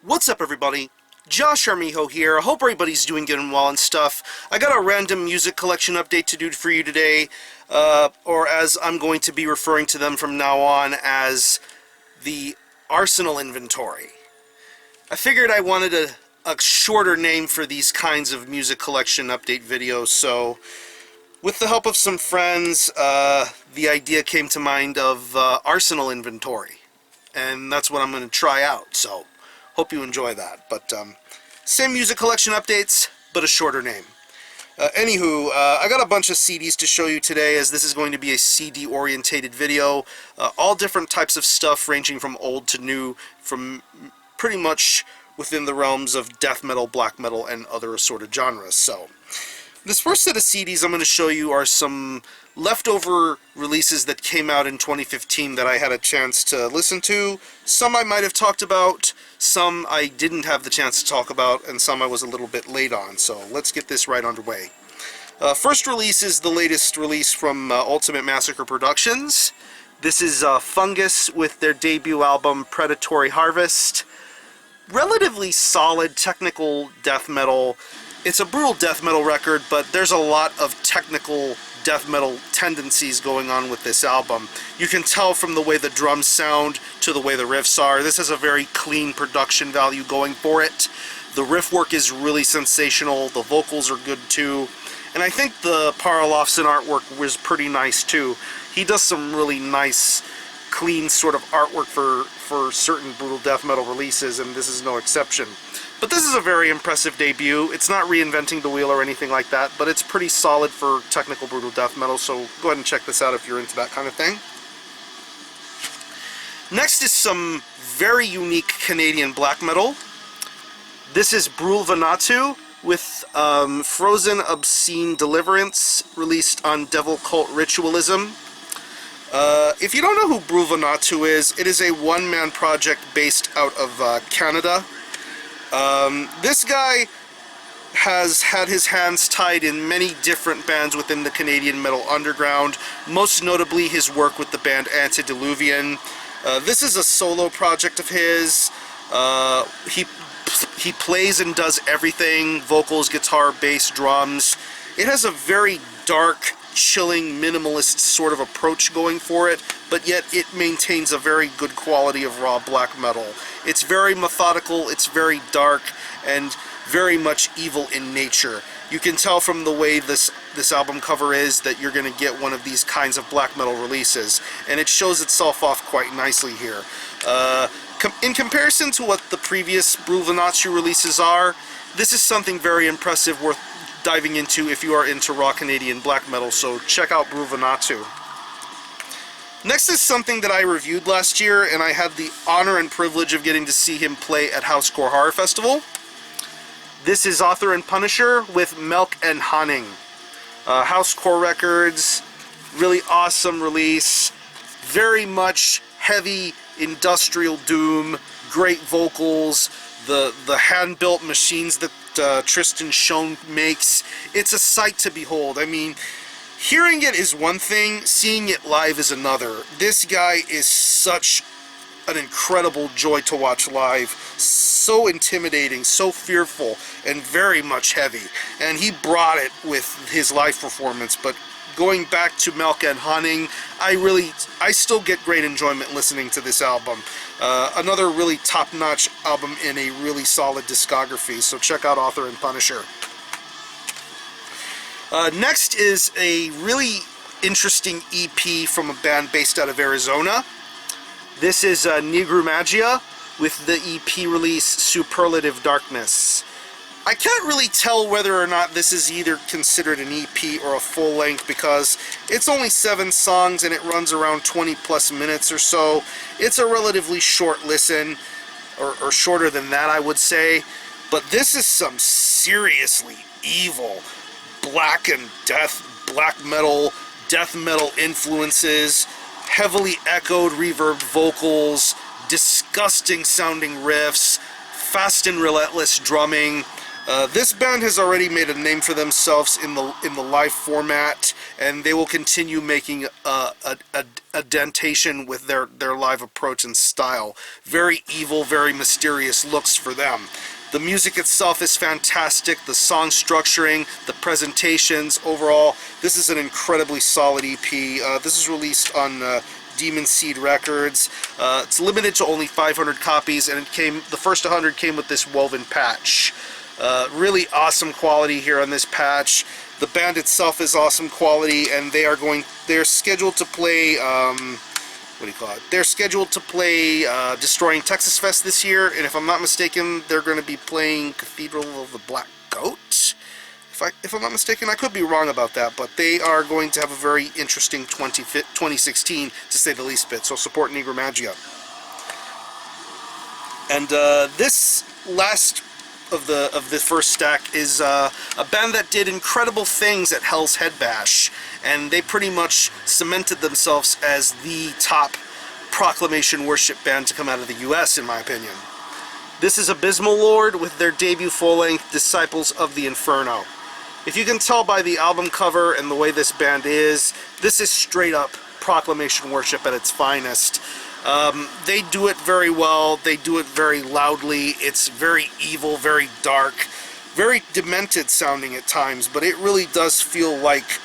What's up, everybody? Josh Armijo here. I hope everybody's doing good and well and stuff. I got a random music collection update to do for you today, or as I'm going to be referring to them from now on as the Arsenal inventory. I figured I wanted a shorter name for these kinds of music collection update videos, so with the help of some friends, the idea came to mind of Arsenal inventory, and that's what I'm going to try out, so hope you enjoy that. But same music collection updates, but a shorter name. Anywho, I got a bunch of CDs to show you today, as this is going to be a CD orientated video. All different types of stuff, ranging from old to new, from pretty much within the realms of death metal, black metal, and other assorted genres. So this first set of CDs I'm going to show you are some leftover releases that came out in 2015 that I had a chance to listen to. Some I might have talked about, some I didn't have the chance to talk about, and some I was a little bit late on. So let's get this right underway. First release is the latest release from Ultimate Massacre Productions. This is FUNGUS with their debut album Predatory Harvest. Relatively solid technical death metal. It's a brutal death metal record, but there's a lot of technical death metal tendencies going on with this album. You can tell from the way the drums sound to the way the riffs are. This has a very clean production value going for it. The riff work is really sensational. The vocals are good too. And I think the Paralofson artwork was pretty nice too. He does some really nice, clean sort of artwork for certain brutal death metal releases, and this is no exception. But this is a very impressive debut. It's not reinventing the wheel or anything like that, but it's pretty solid for technical brutal death metal, so go ahead and check this out if you're into that kind of thing. Next is some very unique Canadian black metal. This is BRULVAHNATU with Frozen Obscene Deliverance, released on Devil Cult Ritualism. If you don't know who BRULVAHNATU is, it is a one-man project based out of Canada. This guy has had his hands tied in many different bands within the Canadian metal underground, most notably his work with the band Antediluvian. This is a solo project of his. He plays and does everything: vocals, guitar, bass, drums. It has a very dark, chilling, minimalist sort of approach going for it, but yet it maintains a very good quality of raw black metal. It's very methodical, it's very dark, and very much evil in nature. You can tell from the way this album cover is that you're going to get one of these kinds of black metal releases, and it shows itself off quite nicely here. In comparison to what the previous BRULVAHNATU releases are, this is something very impressive, worth diving into if you are into raw Canadian black metal, so check out BRULVAHNATU. Next is something that I reviewed last year, and I had the honor and privilege of getting to see him play at Housecore Horror Festival. This is Author and Punisher with Milk and Honing. Housecore Records, really awesome release, very much heavy industrial doom, great vocals, the hand-built machines that Tristan Schoen makes. It's a sight to behold. I mean, hearing it is one thing, seeing it live is another. This guy is such an incredible joy to watch live. So intimidating, so fearful, and very much heavy. And he brought it with his live performance. But going back to Milk and Honing, I still get great enjoyment listening to this album. Another really top-notch album in a really solid discography, so check out Author and Punisher. Next is a really interesting EP from a band based out of Arizona. This is NIGRUMMAGIA with the EP release Superlative Darkness. I can't really tell whether or not this is either considered an EP or a full length, because it's only 7 songs and it runs around 20 plus minutes or so. It's a relatively short listen, or shorter than that, I would say. But this is some seriously evil black metal, death metal influences, heavily echoed, reverbed vocals, disgusting sounding riffs, fast and relentless drumming. This band has already made a name for themselves in the live format, and they will continue making a dentation with their live approach and style. Very evil, very mysterious looks for them. The music itself is fantastic, the song structuring, the presentations, overall, this is an incredibly solid EP. This is released on Demon Seed Records. It's limited to only 500 copies, and the first 100 came with this woven patch. Really awesome quality here on this patch. The band itself is awesome quality, and they're scheduled to play, they're scheduled to play Destroying Texas Fest this year, and if I'm not mistaken, they're going to be playing Cathedral of the Black Goat. If I'm not mistaken, I could be wrong about that, but they are going to have a very interesting 2016, to say the least bit, so support NIGRUMMAGIA. And this last of the first stack is a band that did incredible things at Hell's Head Bash, and they pretty much cemented themselves as the top proclamation worship band to come out of the US, in my opinion. This is Abysmal Lord with their debut full-length Disciples of the Inferno. If you can tell by the album cover and the way this band is, this is straight up proclamation worship at its finest. They do it very well, they do it very loudly, it's very evil, very dark, very demented sounding at times, but it really does feel like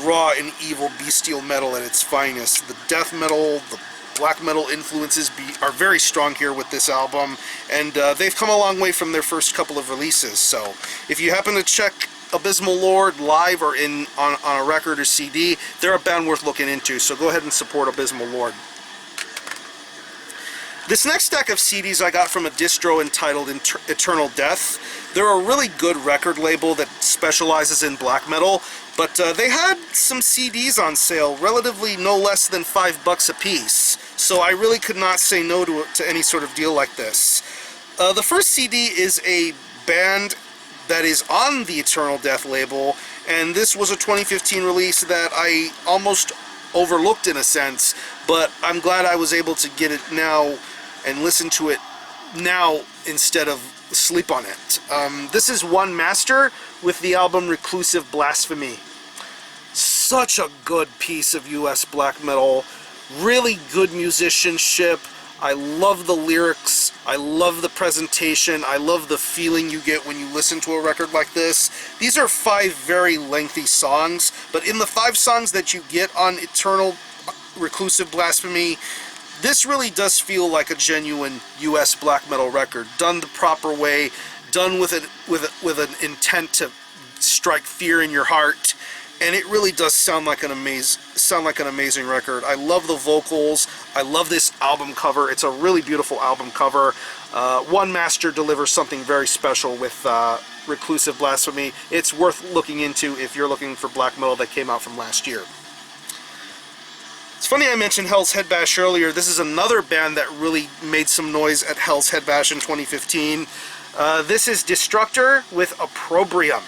raw and evil bestial metal at its finest. The death metal, the black metal influences are very strong here with this album, and they've come a long way from their first couple of releases, so if you happen to check Abysmal Lord live or on a record or CD, they're a band worth looking into, so go ahead and support Abysmal Lord. This next stack of CDs I got from a distro entitled Eternal Death. They're a really good record label that specializes in black metal, but they had some CDs on sale, relatively no less than $5 a piece, so I really could not say no to any sort of deal like this. The first CD is a band that is on the Eternal Death label, and this was a 2015 release that I almost overlooked in a sense, but I'm glad I was able to get it now and listen to it now instead of sleep on it. This is One Master with the album Reclusive Blasphemy. Such a good piece of US black metal, really good musicianship. I love the lyrics, I love the presentation, I love the feeling you get when you listen to a record like this. These are 5 very lengthy songs, but in the 5 songs that you get on Eternal Reclusive Blasphemy, this really does feel like a genuine US black metal record, done the proper way, done with an intent to strike fear in your heart, and it really does sound like an amazing record. I love the vocals. I love this album cover. It's a really beautiful album cover. One Master delivers something very special with Reclusive Blasphemy. It's worth looking into if you're looking for black metal that came out from last year. It's funny I mentioned Hell's Head Bash earlier. This is another band that really made some noise at Hell's Head Bash in 2015. This is Destructor with Opprobrium.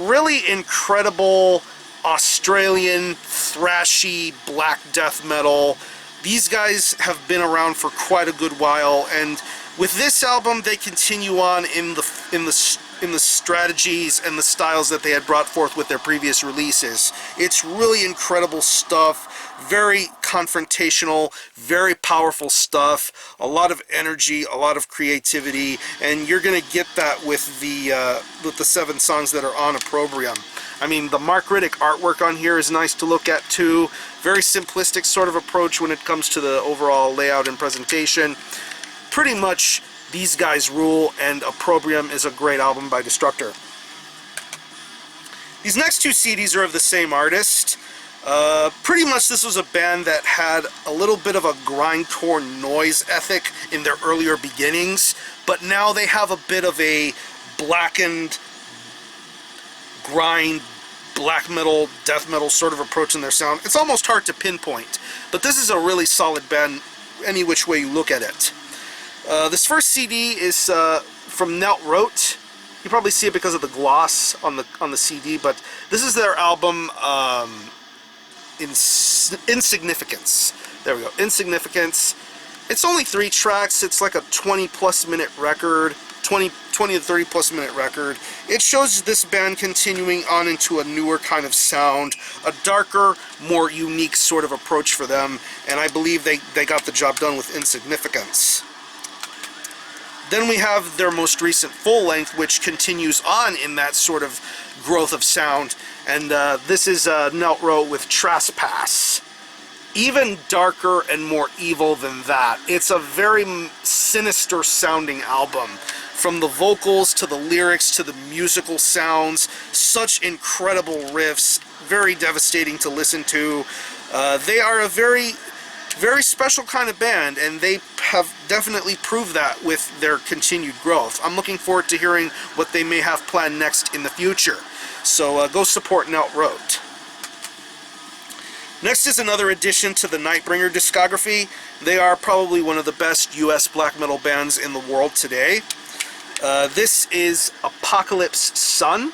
Really incredible Australian thrashy black death metal. These guys have been around for quite a good while, and with this album they continue on in the strategies and the styles that they had brought forth with their previous releases. It's really incredible stuff, very confrontational, very powerful stuff, a lot of energy, a lot of creativity, and you're gonna get that with the 7 songs that are on Opprobrium. I mean, the Mark Riddick artwork on here is nice to look at too. Very simplistic sort of approach when it comes to the overall layout and presentation. Pretty much these guys rule, and Opprobrium is a great album by Destructor. These next 2 CDs are of the same artist. Pretty much this was a band that had a little bit of a grindcore noise ethic in their earlier beginnings, but now they have a bit of a blackened grind, black metal, death metal sort of approach in their sound. It's almost hard to pinpoint, but this is a really solid band any which way you look at it. This first CD is from KNELT ROTE. You probably see it because of the gloss on the CD, but this is their album Insignificance. There we go, Insignificance. It's only 3 tracks. It's like a 20+ minute record. 20 to 30 plus minute record. It shows this band continuing on into a newer kind of sound, a darker, more unique sort of approach for them, and I believe they got the job done with Insignificance. Then we have their most recent full length, which continues on in that sort of growth of sound, and this is KNELT ROTE with Trespass. Even darker and more evil than that. It's a very sinister sounding album. From the vocals to the lyrics to the musical sounds, such incredible riffs, very devastating to listen to. They are a very special kind of band, and they have definitely proved that with their continued growth. I'm looking forward to hearing what they may have planned next in the future. So go support KNELT ROTE. Next is another addition to the Nightbringer discography. They are probably one of the best US black metal bands in the world today. This is Apocalypse Sun.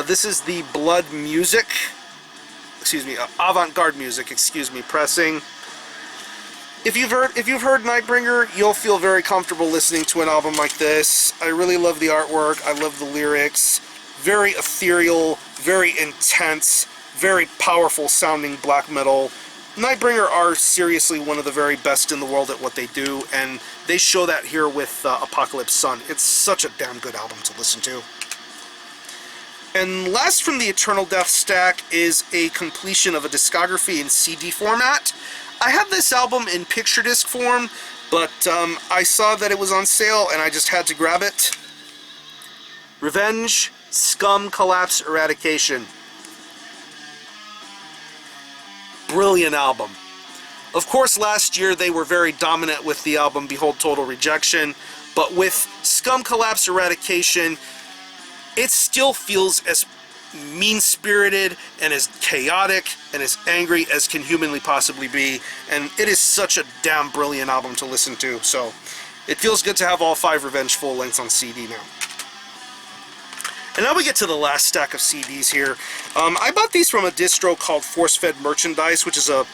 This is the Blood Music, Avant-Garde Music, pressing. If you've heard Nightbringer, you'll feel very comfortable listening to an album like this. I really love the artwork, I love the lyrics. Very ethereal, very intense, very powerful sounding black metal. Nightbringer are seriously one of the very best in the world at what they do, and they show that here with Apocalypse Sun. It's such a damn good album to listen to. And last from the Eternal Death stack is a completion of a discography in CD format. I have this album in picture disc form, but I saw that it was on sale and I just had to grab it. Revenge, Scum, Collapse, Eradication. Brilliant album. Of course, last year they were very dominant with the album Behold Total Rejection, but with Scum, Collapse, Eradication, it still feels as mean-spirited and as chaotic and as angry as can humanly possibly be, and it is such a damn brilliant album to listen to, so it feels good to have all 5 Revenge full lengths on CD now. And now we get to the last stack of CDs here. I bought these from a distro called Force Fed Merchandise, which is a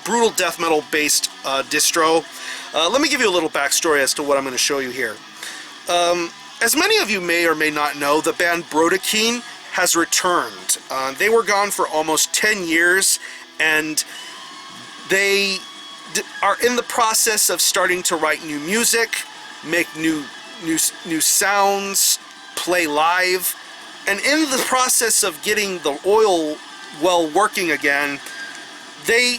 brutal death metal based distro. Let me give you a little backstory as to what I'm going to show you here. As many of you may or may not know, the band Brutality has returned. They were gone for almost 10 years, and they are in the process of starting to write new music, make new sounds, play live, and in the process of getting the oil well working again, they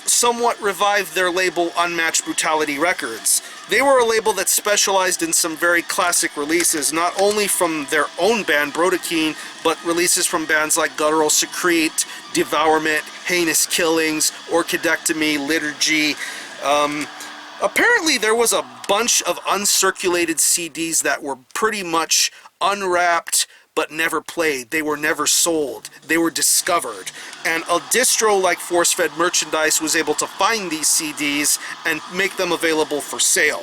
somewhat revived their label Unmatched Brutality Records. They were a label that specialized in some very classic releases, not only from their own band, Brutality, but releases from bands like Guttural Secrete, Devourment, Heinous Killings, Orchidectomy, Liturgy. Apparently there was a bunch of uncirculated CDs that were pretty much unwrapped but never played. They were never sold. They were discovered. And a distro like Force Fed Merchandise was able to find these CDs and make them available for sale.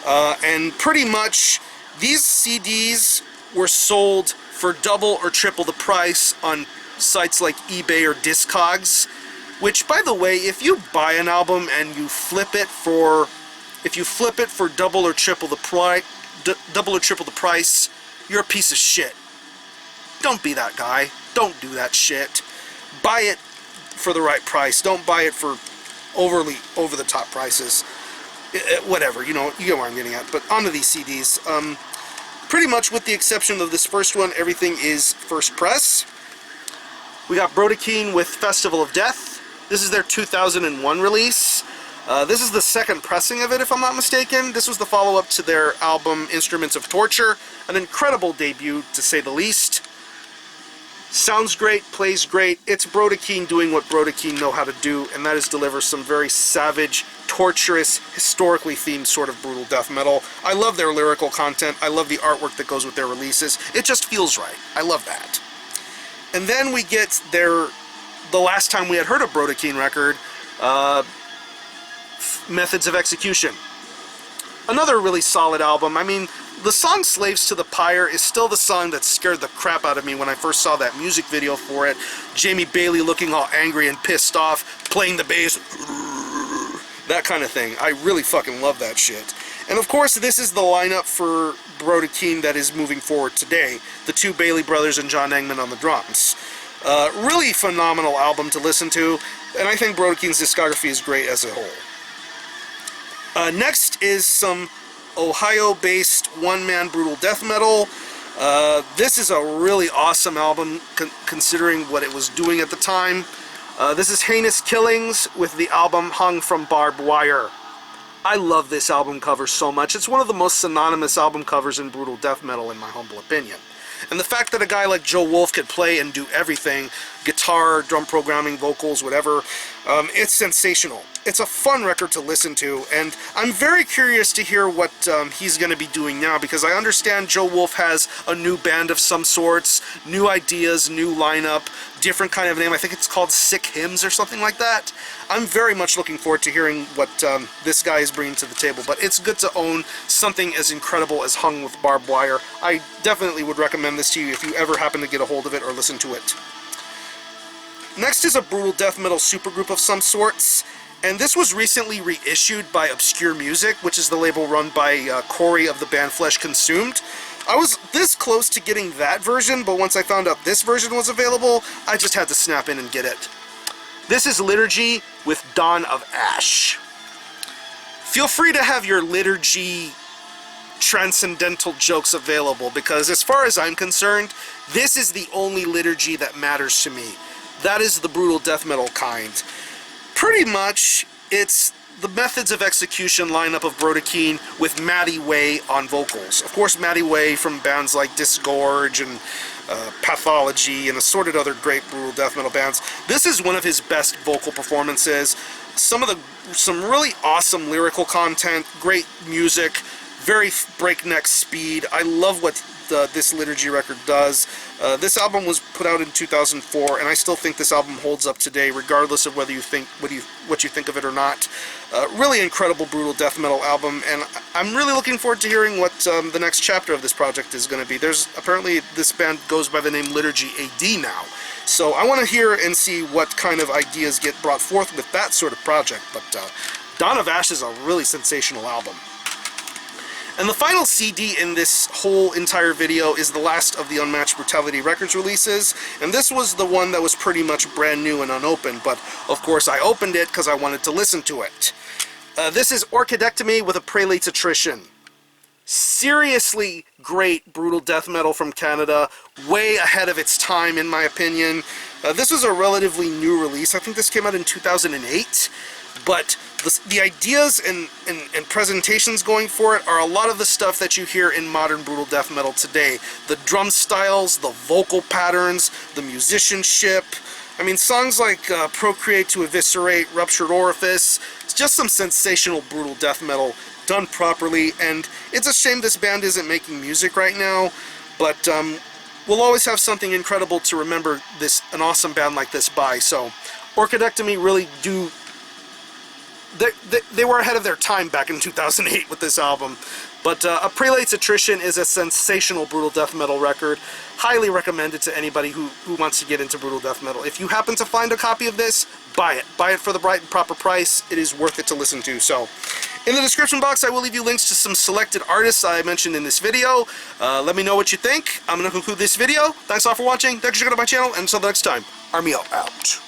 And pretty much these CDs were sold for double or triple the price on sites like eBay or Discogs, which, by the way, if you buy an album and you flip it for double or triple the price, you're a piece of shit. Don't be that guy. Don't do that shit. Buy it for the right price. Don't buy it for overly over-the-top prices. Whatever, you know, you get where I'm getting at. But onto these CDs. Pretty much with the exception of this first one, everything is first press. We got Brutality with Festival of Death. This is their 2001 release. This is the second pressing of it, if I'm not mistaken. This was the follow-up to their album Instruments of Torture. An incredible debut, to say the least. Sounds great, plays great. It's Brutality doing what Brutality know how to do, and that is deliver some very savage, torturous, historically themed sort of brutal death metal. I love their lyrical content. I love the artwork that goes with their releases. It just feels right. I love that. And then we get the last time we had heard a Brutality record, Methods of Execution. Another really solid album. I mean, the song Slaves to the Pyre is still the song that scared the crap out of me when I first saw that music video for it. Jamie Bailey looking all angry and pissed off, playing the bass, that kind of thing. I really fucking love that shit. And of course, this is the lineup for Brutality that is moving forward today. The two Bailey brothers and John Engman on the drums. Really phenomenal album to listen to, and I think Brutality's discography is great as a whole. Next is some Ohio-based one-man brutal death metal. This is a really awesome album considering what it was doing at the time. This is Heinous Killings with the album Hung from Barbed Wire. I love this album cover so much. It's one of the most synonymous album covers in brutal death metal in my humble opinion. And the fact that a guy like Joe Wolf could play and do everything, guitar, drum programming, vocals, whatever, it's sensational. It's a fun record to listen to, and I'm very curious to hear what he's going to be doing now, because I understand Joe Wolf has a new band of some sorts, new ideas, new lineup, different kind of name. I think it's called Sick Hymns or something like that. I'm very much looking forward to hearing what this guy is bringing to the table, but it's good to own something as incredible as Hung with Barbed Wire. I definitely would recommend this to you if you ever happen to get a hold of it or listen to it. Next is a brutal death metal supergroup of some sorts, and this was recently reissued by Obscure Music, which is the label run by Corey of the band Flesh Consumed. I was this close to getting that version, but once I found out this version was available, I just had to snap in and get it. This is Liturgy with Dawn of Ash. Feel free to have your liturgy transcendental jokes available, because as far as I'm concerned, this is the only liturgy that matters to me. That is the brutal death metal kind. Pretty much, it's the Methods of Execution lineup of Brutality with Matty Way on vocals. Of course, Matty Way from bands like Disgorge and Pathology and assorted other great brutal death metal bands. This is one of his best vocal performances. Some really awesome lyrical content, great music, very breakneck speed. I love what this Liturgy record does. This album was put out in 2004, and I still think this album holds up today, regardless of whether you think what you think of it or not. Really incredible brutal death metal album, and I'm really looking forward to hearing what the next chapter of this project is going to be. There's apparently this band goes by the name Liturgy AD now, so I want to hear and see what kind of ideas get brought forth with that sort of project. But Dawn of Ash is a really sensational album. And the final CD in this whole entire video is the last of the Unmatched Brutality Records releases, and this was the one that was pretty much brand new and unopened, but of course I opened it because I wanted to listen to it. This is ORCHIDECTOMY with A Prelate's Attrition. Seriously great brutal death metal from Canada, way ahead of its time in my opinion. This was a relatively new release. I think this came out in 2008, but the ideas and presentations going for it are a lot of the stuff that you hear in modern brutal death metal today. The drum styles, the vocal patterns, the musicianship. I mean, songs like Procreate to Eviscerate, Ruptured Orifice, it's just some sensational brutal death metal done properly, and it's a shame this band isn't making music right now, but we'll always have something incredible to remember an awesome band like this by. So ORCHIDECTOMY really do... They were ahead of their time back in 2008 with this album. But A Prelate's Attrition is a sensational brutal death metal record. Highly recommended to anybody who wants to get into brutal death metal. If you happen to find a copy of this, buy it. Buy it for the right and proper price. It is worth it to listen to. So, in the description box, I will leave you links to some selected artists I mentioned in this video. Let me know what you think. I'm going to conclude this video. Thanks all for watching. Thanks for checking out my channel. And until next time, Army out.